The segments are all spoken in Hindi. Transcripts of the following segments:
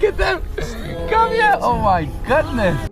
them. Come here. Oh my goodness.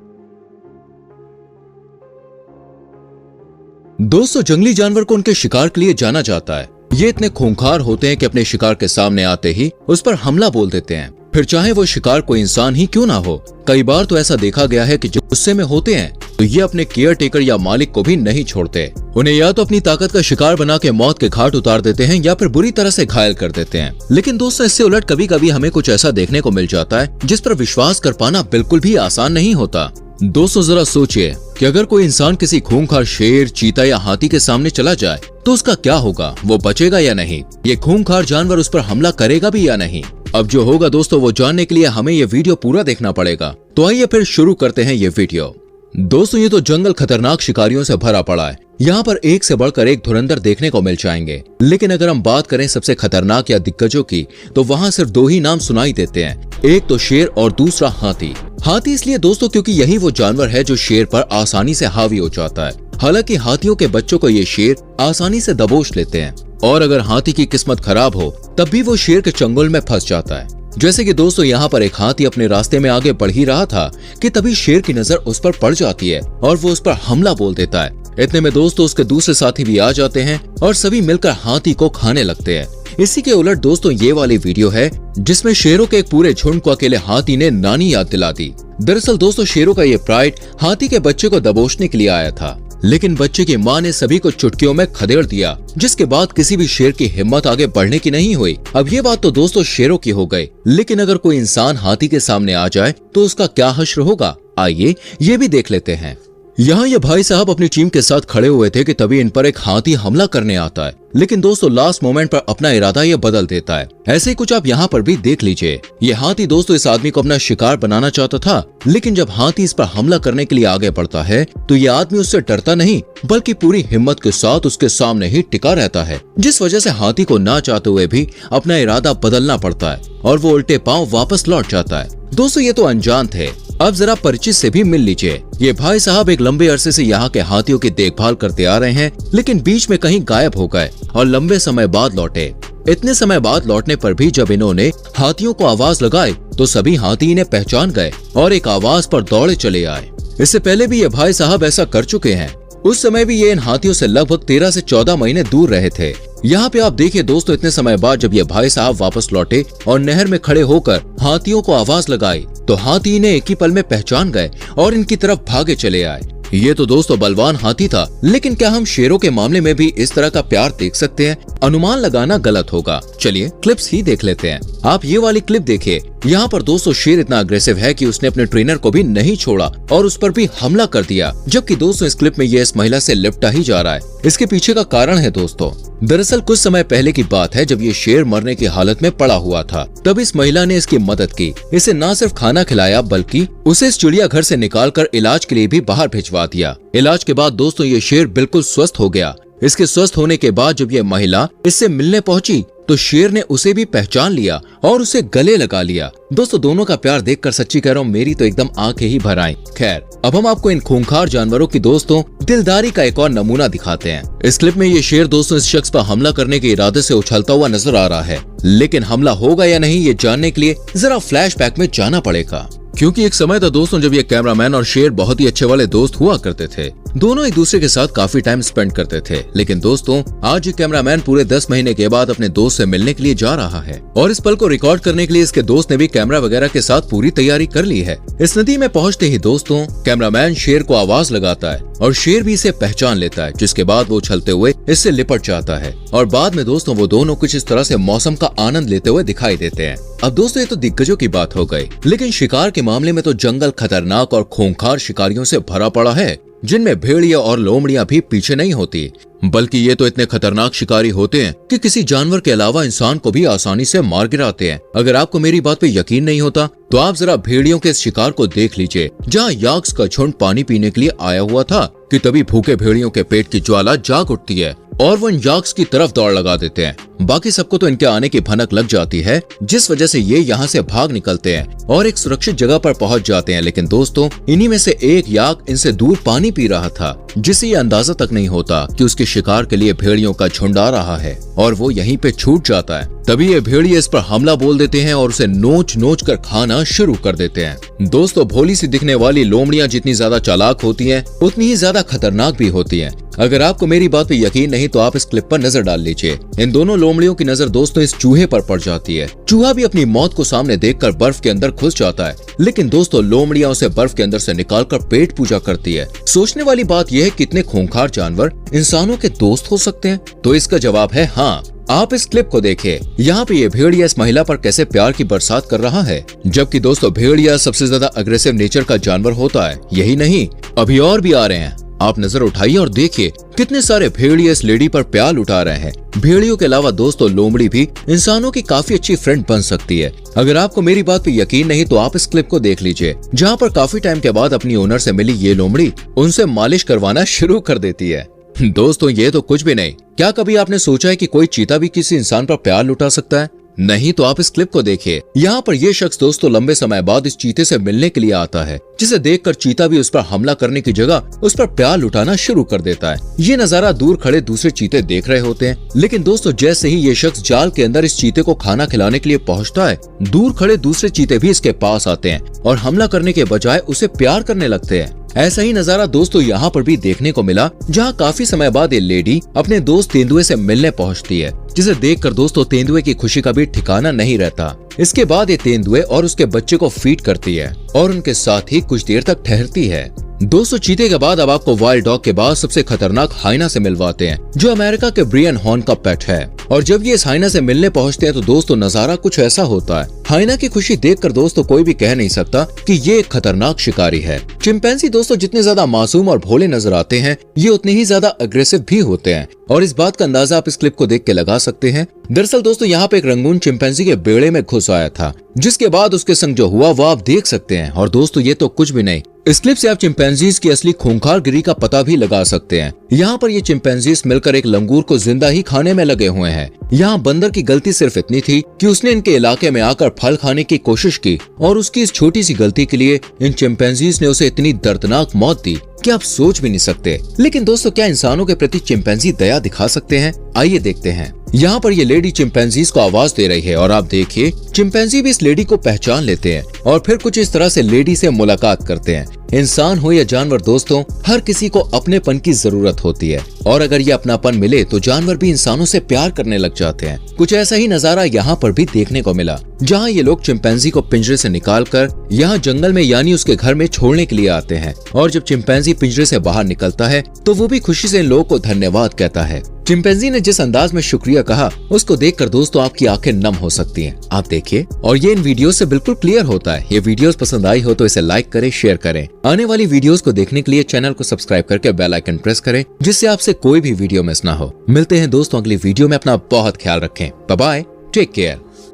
दोस्तों, जंगली जानवर को उनके शिकार के लिए जाना जाता है। ये इतने खूंखार होते हैं कि अपने शिकार के सामने आते ही उस पर हमला बोल देते हैं, फिर चाहे वो शिकार कोई इंसान ही क्यों ना हो। कई बार तो ऐसा देखा गया है कि जो गुस्से में होते हैं तो ये अपने केयर टेकर या मालिक को भी नहीं छोड़ते। उन्हें या तो अपनी ताकत का शिकार बना के मौत के घाट उतार देते हैं या फिर बुरी तरह से घायल कर देते हैं। लेकिन दोस्तों, इससे उलट कभी कभी हमें कुछ ऐसा देखने को मिल जाता है जिस पर विश्वास कर पाना बिल्कुल भी आसान नहीं होता। दोस्तों, जरा सोचिए कि अगर कोई इंसान किसी खूंखार शेर, चीता या हाथी के सामने चला जाए तो उसका क्या होगा? वो बचेगा या नहीं? ये खूंखार जानवर उस पर हमला करेगा भी या नहीं? अब जो होगा दोस्तों, वो जानने के लिए हमें ये वीडियो पूरा देखना पड़ेगा। तो आइए फिर शुरू करते हैं ये वीडियो। दोस्तों, ये तो जंगल खतरनाक शिकारियों से भरा पड़ा है। यहाँ पर एक से बढ़कर एक धुरंधर देखने को मिल जाएंगे। लेकिन अगर हम बात करें सबसे खतरनाक या दिग्गजों की, तो वहाँ सिर्फ दो ही नाम सुनाई देते हैं, एक तो शेर और दूसरा हाथी। हाथी इसलिए दोस्तों क्योंकि यही वो जानवर है जो शेर पर आसानी से हावी हो जाता है। हालांकि हाथियों के बच्चों को ये शेर आसानी से दबोच लेते हैं, और अगर हाथी की किस्मत खराब हो तब भी वो शेर के चंगुल में फंस जाता है। जैसे कि दोस्तों, यहाँ पर एक हाथी अपने रास्ते में आगे बढ़ ही रहा था कि तभी शेर की नजर उस पर पड़ जाती है और वो उस पर हमला बोल देता है। इतने में दोस्तों उसके दूसरे साथी भी आ जाते हैं और सभी मिलकर हाथी को खाने लगते हैं। इसी के उलट दोस्तों, ये वाली वीडियो है जिसमें शेरों के एक पूरे झुंड को अकेले हाथी ने नानी याद दिला दी। दरअसल दोस्तों, शेरों का ये प्राइड हाथी के बच्चे को दबोचने के लिए आया था, लेकिन बच्चे की मां ने सभी को चुटकियों में खदेड़ दिया, जिसके बाद किसी भी शेर की हिम्मत आगे बढ़ने की नहीं हुई। अब ये बात तो दोस्तों शेरों की हो गई, लेकिन अगर कोई इंसान हाथी के सामने आ जाए तो उसका क्या हश्र होगा? आइए ये भी देख लेते हैं। यहाँ ये भाई साहब अपनी टीम के साथ खड़े हुए थे कि तभी इन पर एक हाथी हमला करने आता है, लेकिन दोस्तों लास्ट मोमेंट पर अपना इरादा ये बदल देता है। ऐसे ही कुछ आप यहाँ पर भी देख लीजिए। ये हाथी दोस्तों इस आदमी को अपना शिकार बनाना चाहता था, लेकिन जब हाथी इस पर हमला करने के लिए आगे बढ़ता है तो ये आदमी उससे डरता नहीं, बल्कि पूरी हिम्मत के साथ उसके सामने ही टिका रहता है, जिस वजह से हाथी को ना चाहते हुए भी अपना इरादा बदलना पड़ता है और वो उल्टे पांव वापस लौट जाता है। दोस्तों, ये तो अनजान थे, अब जरा परिचित से भी मिल लीजिए। ये भाई साहब एक लंबे अरसे से यहाँ के हाथियों की देखभाल करते आ रहे हैं, लेकिन बीच में कहीं गायब हो गए और लंबे समय बाद लौटे। इतने समय बाद लौटने पर भी जब इन्होंने हाथियों को आवाज लगाई तो सभी हाथी इन्हें पहचान गए और एक आवाज पर दौड़े चले आए। इससे पहले भी ये भाई साहब ऐसा कर चुके हैं। उस समय भी ये इन हाथियों से लगभग 13 से 14 महीने दूर रहे थे। यहाँ पे आप देखिए दोस्तों, इतने समय बाद जब ये भाई साहब वापस लौटे और नहर में खड़े होकर हाथियों को आवाज लगाई तो हाथी इन्हें एक ही पल में पहचान गए और इनकी तरफ भागे चले आए। ये तो दोस्तों बलवान हाथी था, लेकिन क्या हम शेरों के मामले में भी इस तरह का प्यार देख सकते हैं? अनुमान लगाना गलत होगा। चलिए क्लिप्स ही देख लेते हैं। आप ये वाली क्लिप देखिए। यहाँ पर दोस्तों शेर इतना अग्रेसिव है कि उसने अपने ट्रेनर को भी नहीं छोड़ा और उस पर भी हमला कर दिया, जबकि दोस्तों इस क्लिप में ये इस महिला से लिपटा ही जा रहा है। इसके पीछे का कारण है दोस्तों, दरअसल कुछ समय पहले की बात है जब ये शेर मरने की हालत में पड़ा हुआ था, तब इस महिला ने इसकी मदद की। इसे न सिर्फ खाना खिलाया बल्कि उसे इस चिड़ियाघर से निकालकर इलाज के लिए भी बाहर भिजवा दिया। इलाज के बाद दोस्तों ये शेर बिल्कुल स्वस्थ हो गया। इसके स्वस्थ होने के बाद जब ये महिला इससे मिलने पहुंची तो शेर ने उसे भी पहचान लिया और उसे गले लगा लिया। दोस्तों दोनों का प्यार देखकर सच्ची कह रहा हूँ मेरी तो एकदम आंखें ही भर आईं। खैर, अब हम आपको इन खूंखार जानवरों की दोस्तों दिलदारी का एक और नमूना दिखाते हैं। इस क्लिप में ये शेर दोस्तों इस शख्स पर हमला करने के इरादे से उछलता हुआ नजर आ रहा है, लेकिन हमला होगा या नहीं ये जानने के लिए जरा फ्लैशबैक में जाना पड़ेगा। क्योंकि एक समय था दोस्तों जब ये कैमरामैन और शेर बहुत ही अच्छे वाले दोस्त हुआ करते थे। दोनों एक दूसरे के साथ काफी टाइम स्पेंड करते थे। लेकिन दोस्तों आज ये कैमरामैन पूरे 10 महीने के बाद अपने दोस्त से मिलने के लिए जा रहा है और इस पल को रिकॉर्ड करने के लिए इसके दोस्त ने भी कैमरा वगैरह के साथ पूरी तैयारी कर ली है। इस नदी में पहुंचते ही दोस्तों कैमरामैन शेर को आवाज लगाता है और शेर भी इसे पहचान लेता है, जिसके बाद वो उछलते हुए इससे लिपट जाता है और बाद में दोस्तों वो दोनों कुछ इस तरह से मौसम का आनंद लेते हुए दिखाई देते हैं। अब दोस्तों ये तो दिग्गजों की बात हो गई, लेकिन शिकार के मामले में तो जंगल खतरनाक और खूंखार शिकारियों से भरा पड़ा है, जिनमें भेड़िया और लोमड़ियां भी पीछे नहीं होती। बल्कि ये तो इतने खतरनाक शिकारी होते हैं कि किसी जानवर के अलावा इंसान को भी आसानी से मार गिराते हैं। अगर आपको मेरी बात पे यकीन नहीं होता तो आप जरा भेड़ियों के इस शिकार को देख लीजिए, जहाँ याक्स का झुंड पानी पीने के लिए आया हुआ था कि तभी भूखे भेड़ियों के पेट की ज्वाला जाग उठती है और वो इन याक्स की तरफ दौड़ लगा देते हैं। बाकी सबको तो इनके आने की भनक लग जाती है, जिस वजह से ये यहाँ से भाग निकलते हैं और एक सुरक्षित जगह पर पहुंच जाते हैं। लेकिन दोस्तों इन्हीं में से एक याक इनसे दूर पानी पी रहा था, जिसे ये अंदाजा तक नहीं होता कि उसके शिकार के लिए भेड़ियों का झुंड आ रहा है और वो यहीं पे छूट जाता है। तभी ये भेड़िए इस पर हमला बोल देते हैं और उसे नोच नोच कर खाना शुरू कर देते हैं। दोस्तों, भोली सी दिखने वाली लोमड़ियां जितनी ज्यादा चालाक होती हैं, उतनी ही ज्यादा खतरनाक भी होती हैं। अगर आपको मेरी बात पे यकीन नहीं तो आप इस क्लिप पर नजर डाल लीजिए। इन दोनों लोमड़ियों की नजर दोस्तों इस चूहे पर पड़ जाती है। चूहा भी अपनी मौत को सामने देखकर बर्फ के अंदर घुस जाता है, लेकिन दोस्तों लोमड़ियां उसे बर्फ के अंदर से निकालकर पेट पूजा करती है। सोचने वाली बात यह है कितने खूंखार जानवर इंसानों के दोस्त हो सकते हैं। तो इसका जवाब है हाँ। आप इस क्लिप को देखिए। यहाँ पे ये भेड़िया इस महिला पर कैसे प्यार की बरसात कर रहा है, जबकि दोस्तों भेड़िया सबसे ज्यादा अग्रेसिव नेचर का जानवर होता है। यही नहीं, अभी और भी आ रहे हैं। आप नजर उठाइए और देखिए कितने सारे भेड़िए इस लेडी पर प्यार लुटा रहे हैं। भेड़ियों के अलावा दोस्तों लोमड़ी भी इंसानों की काफी अच्छी फ्रेंड बन सकती है। अगर आपको मेरी बात पे यकीन नहीं तो आप इस क्लिप को देख लीजिए, जहाँ पर काफी टाइम के बाद अपनी ओनर से मिली ये लोमड़ी उनसे मालिश करवाना शुरू कर देती है। दोस्तों, ये तो कुछ भी नहीं। क्या कभी आपने सोचा है कि कोई चीता भी किसी इंसान पर प्यार लुटा सकता है? नहीं तो आप इस क्लिप को देखिए। यहाँ पर ये शख्स दोस्तों लंबे समय बाद इस चीते से मिलने के लिए आता है, जिसे देखकर चीता भी उस पर हमला करने की जगह उस पर प्यार लुटाना शुरू कर देता है। ये नजारा दूर खड़े दूसरे चीते देख रहे होते हैं, लेकिन दोस्तों जैसे ही ये शख्स जाल के अंदर इस चीते को खाना खिलाने के लिए पहुँचता है, दूर खड़े दूसरे चीते भी इसके पास आते हैं और हमला करने के बजाय उसे प्यार करने लगते हैं। ऐसा ही नजारा दोस्तों यहाँ पर भी देखने को मिला, जहाँ काफी समय बाद ये लेडी अपने दोस्त तेंदुए से मिलने पहुँचती है, जिसे देखकर दोस्तों तेंदुए की खुशी का भी ठिकाना नहीं रहता। इसके बाद ये तेंदुए और उसके बच्चे को फीड करती है और उनके साथ ही कुछ देर तक ठहरती है। दोस्तों, चीते के बाद अब आपको वाइल्ड डॉग के बाद सबसे खतरनाक हाइना से मिलवाते हैं, जो अमेरिका के ब्रियन हॉर्न का पेट है। और जब ये इस हाइना से मिलने पहुंचते हैं तो दोस्तों नजारा कुछ ऐसा होता है। हाइना की खुशी देखकर दोस्तों कोई भी कह नहीं सकता कि ये एक खतरनाक शिकारी है। चिंपैंजी दोस्तों जितने ज्यादा मासूम और भोले नजर आते हैं, ये उतने ही ज्यादा अग्रेसिव भी होते हैं और इस बात का अंदाजा आप इस क्लिप को देख के लगा सकते हैं। दरअसल दोस्तों यहाँ पे एक रंगून चिंपैंजी के बेड़े में घुस आया था, जिसके बाद उसके संग जो हुआ वो आप देख सकते हैं। और दोस्तों ये तो कुछ भी नहीं, इस क्लिप से आप चिंपैंजीज की असली खूंखारगिरी का पता भी लगा सकते हैं। यहाँ पर ये चिंपैंजीज मिलकर एक लंगूर को जिंदा ही खाने में लगे हुए हैं। यहाँ बंदर की गलती सिर्फ इतनी थी कि उसने इनके इलाके में आकर फल खाने की कोशिश की और उसकी इस छोटी सी गलती के लिए इन चिंपैंजीज ने उसे इतनी दर्दनाक मौत दी कि आप सोच भी नहीं सकते। लेकिन दोस्तों क्या इंसानों के प्रति चिंपैंजी दया दिखा सकते हैं? आइए देखते हैं। यहाँ पर ये लेडी चिंपैंजीज को आवाज दे रही है और आप देखिए चिंपैंजी भी इस लेडी को पहचान लेते हैं और फिर कुछ इस तरह से लेडी से मुलाकात करते हैं। इंसान हो या जानवर दोस्तों, हर किसी को अपनेपन की जरूरत होती है और अगर ये अपनापन मिले तो जानवर भी इंसानों से प्यार करने लग जाते हैं। कुछ ऐसा ही नजारा यहाँ पर भी देखने को मिला, जहाँ ये लोग चिंपैंजी को पिंजरे से निकालकर यहाँ जंगल में यानी उसके घर में छोड़ने के लिए आते हैं। और जब चिंपैंजी पिंजरे से बाहर निकलता है तो वो भी खुशी से इन लोगों को धन्यवाद कहता है। चिंपैंजी ने जिस अंदाज में शुक्रिया कहा, उसको देखकर दोस्तों आपकी आंखें नम हो सकती हैं। आप देखिए, और ये इन वीडियोस से बिल्कुल क्लियर होता है। ये वीडियोस पसंद आई हो तो इसे लाइक करें, शेयर करें। आने वाली वीडियोस को देखने के लिए चैनल को सब्सक्राइब करके बेल आइकन प्रेस करें, जिससे आपसे कोई भी वीडियो मिस ना हो। मिलते हैं दोस्तों अगली वीडियो में। अपना बहुत ख्याल रखें। Bye bye, take care.